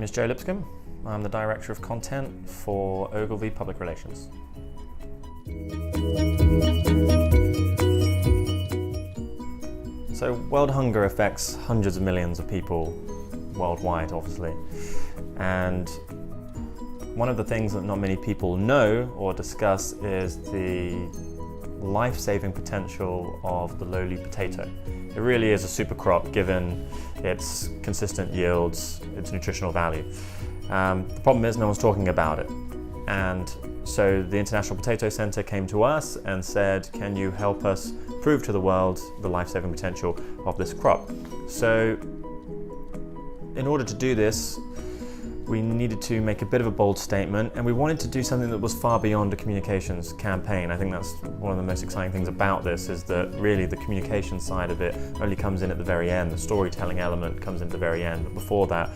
is Joe Lipscombe. I'm the Director of Content for Ogilvy Public Relations. So world hunger affects hundreds of millions of people worldwide, obviously. And one of the things that not many people know or discuss is the life-saving potential of the lowly potato. It really is a super crop given its consistent yields, its nutritional value. The problem is no one's talking about it. And so the International Potato Centre came to us and said, can you help us prove to the world the life-saving potential of this crop? So in order to do this, we needed to make a bit of a bold statement, and we wanted to do something that was far beyond a communications campaign. I think that's one of the most exciting things about this, is that really the communication side of it only comes in at the very end. The storytelling element comes in at the very end. But before that,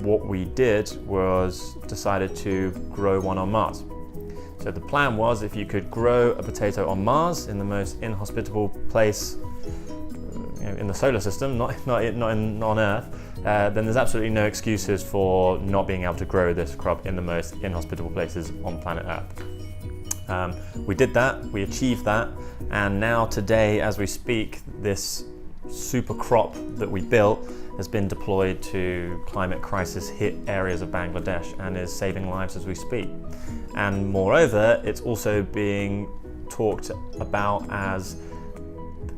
what we did was decided to grow one on Mars. So the plan was, if you could grow a potato on Mars, in the most inhospitable place in the solar system, not on Earth, then there's absolutely no excuses for not being able to grow this crop in the most inhospitable places on planet Earth. We did that, we achieved that, and now today, as we speak, this super crop that we built has been deployed to climate crisis hit areas of Bangladesh and is saving lives as we speak. And moreover, it's also being talked about as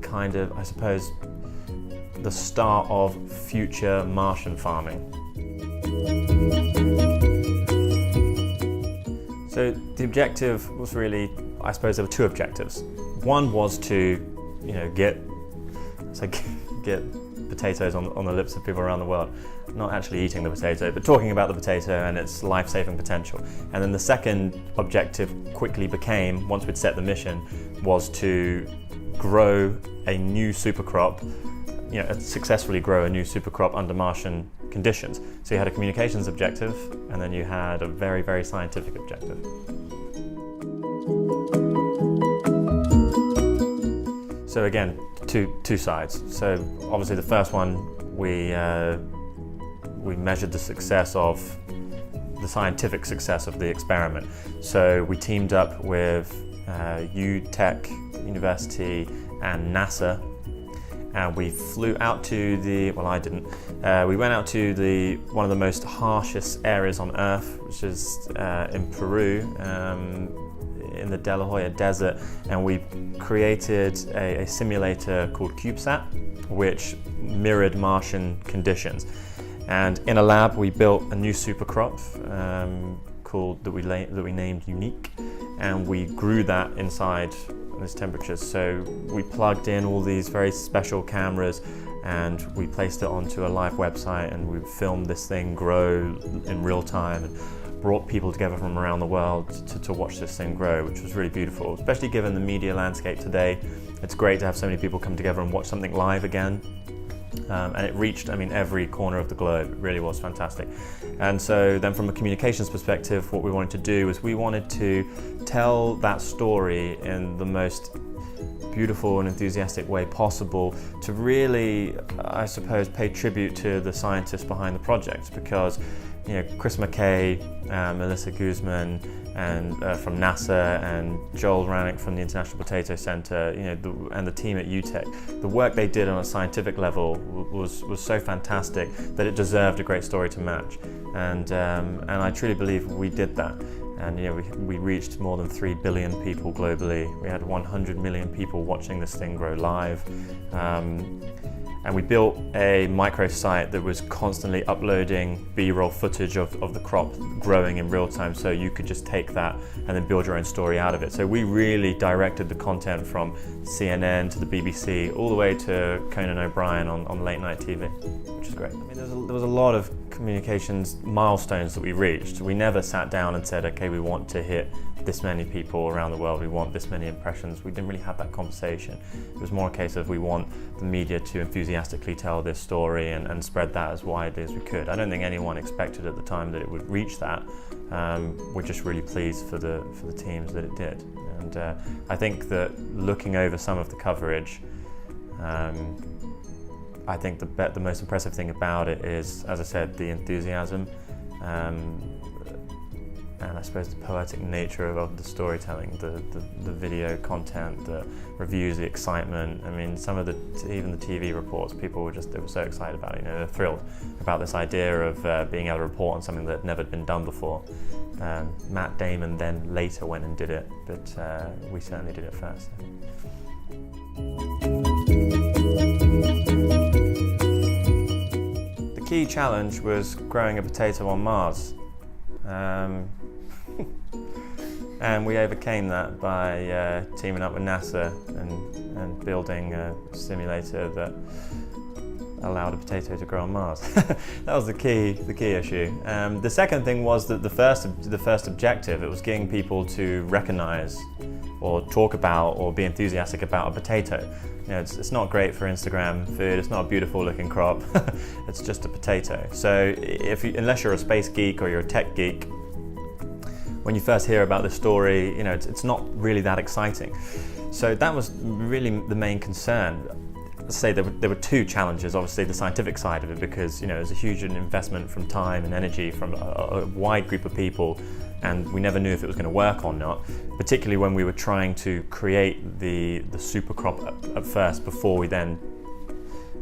kind of, I suppose, the start of future Martian farming. So the objective was really, I suppose there were two objectives. One was to, get potatoes on the lips of people around the world, not actually eating the potato, but talking about the potato and its life-saving potential. And then the second objective quickly became, once we'd set the mission, was to grow a new super crop, successfully grow a new super crop under Martian conditions. So you had a communications objective, and then you had a very, very scientific objective. So again, two sides. So obviously the first one, we measured the success of the scientific success of the experiment. So we teamed up with UTech University and NASA, and we flew out to we went out to one of the most harshest areas on Earth, which is in Peru, in the De La Hoya Desert, and we created a simulator called CubeSat, which mirrored Martian conditions. And in a lab, we built a new super crop that we named Unique, and we grew that inside those temperatures. So we plugged in all these very special cameras, and we placed it onto a live website, and we filmed this thing grow in real time, and brought people together from around the world to watch this thing grow, which was really beautiful, especially given the media landscape today. It's great to have so many people come together and watch something live again. And it reached, every corner of the globe. It really was fantastic. And so then from a communications perspective, what we wanted to do was we wanted to tell that story in the most beautiful and enthusiastic way possible to really, I suppose, pay tribute to the scientists behind the project, because Chris McKay, Melissa Guzman, and from NASA, and Joel Rannick from the International Potato Centre, and the team at UTech, the work they did on a scientific level was so fantastic that it deserved a great story to match. And I truly believe we did that. And we reached more than 3 billion people globally. We had 100 million people watching this thing grow live. And we built a microsite that was constantly uploading B-roll footage of the crop growing in real time, so you could just take that and then build your own story out of it. So we really directed the content from CNN to the BBC, all the way to Conan O'Brien on late night TV, which is great. There was a lot of communications milestones that we reached. We never sat down and said, okay, we want to hit this many people around the world, we want this many impressions. We didn't really have that conversation. It was more a case of, we want the media to enthusiastically tell this story and spread that as widely as we could. I don't think anyone expected at the time that it would reach that. We're just really pleased for the teams that it did. And I think that looking over some of the coverage, I think the most impressive thing about it is, as I said, the enthusiasm, and I suppose the poetic nature of the storytelling, the video content, the reviews, the excitement. I mean, some of even the TV reports, people were they were so excited about it. You know, they're thrilled about this idea of being able to report on something that had never been done before. Matt Damon then later went and did it, but we certainly did it first. The key challenge was growing a potato on Mars. And we overcame that by teaming up with NASA and building a simulator that allowed a potato to grow on Mars. That was the key issue. The second thing was that the first objective, it was getting people to recognize or talk about or be enthusiastic about a potato. You know, it's not great for Instagram food, it's not a beautiful looking crop, it's just a potato. So unless you're a space geek or you're a tech geek, when you first hear about this story, you know, it's not really that exciting. So that was really the main concern. Let's say there were two challenges. Obviously, the scientific side of it, because you know there's a huge investment from time and energy from a wide group of people, and we never knew if it was going to work or not. Particularly when we were trying to create the super crop at first, before we then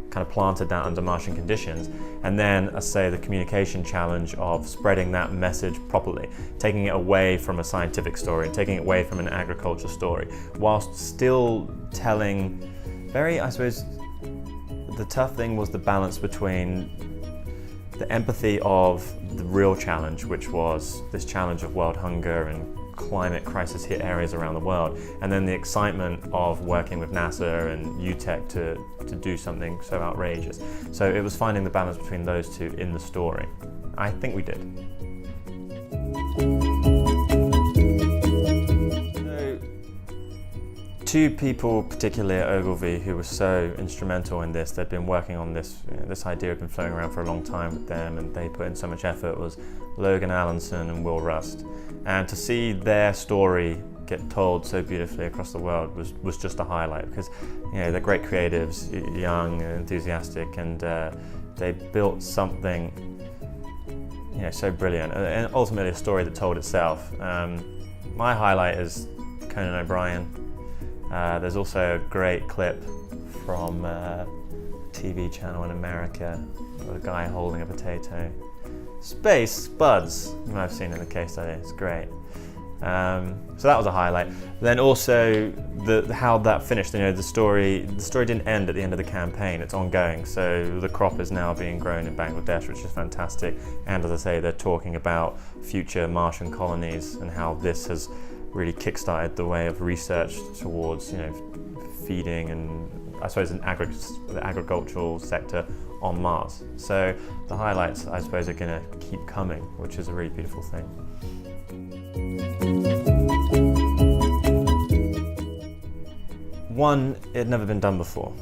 kind of planted that under Martian conditions. And then, I say, the communication challenge of spreading that message properly, taking it away from a scientific story and taking it away from an agriculture story, whilst still telling I suppose, the tough thing was the balance between the empathy of the real challenge, which was this challenge of world hunger and climate crisis hit areas around the world, and then the excitement of working with NASA and UTech to do something so outrageous. So it was finding the balance between those two in the story. I think we did. Two people, particularly at Ogilvy, who were so instrumental in this, they'd been working on this, this idea had been flowing around for a long time with them, and they put in so much effort, was Logan Allenson and Will Rust. And to see their story get told so beautifully across the world was just a highlight, because you know, they're great creatives, young and enthusiastic, and they built something so brilliant, and ultimately a story that told itself. My highlight is Conan O'Brien. There's also a great clip from a TV channel in America with a guy holding a potato. Space Spuds, you might have seen in the case study, it's great. So that was a highlight. Then also how that finished. You know, the story didn't end at the end of the campaign, it's ongoing. So the crop is now being grown in Bangladesh, which is fantastic. And as I say, they're talking about future Martian colonies and how this has really kick-started the way of research towards, feeding and I suppose the agricultural sector on Mars. So the highlights, I suppose, are going to keep coming, which is a really beautiful thing. One, it had never been done before.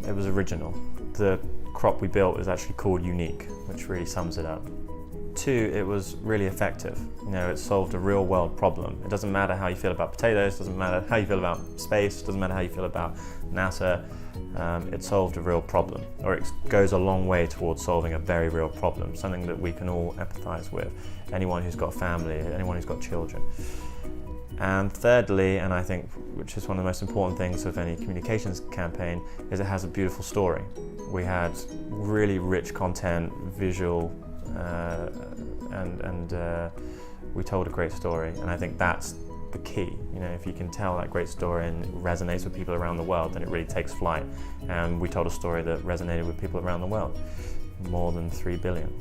It was original. The crop we built is actually called Unique, which really sums it up. Two, it was really effective. It solved a real world problem. It doesn't matter how you feel about potatoes, doesn't matter how you feel about space, doesn't matter how you feel about NASA, it solved a real problem, or it goes a long way towards solving a very real problem, something that we can all empathize with, anyone who's got a family, anyone who's got children. And thirdly, and I think which is one of the most important things of any communications campaign, is it has a beautiful story. We had really rich content, visual, and we told a great story, and I think that's the key. If you can tell that great story and it resonates with people around the world, then it really takes flight. And we told a story that resonated with people around the world, more than 3 billion.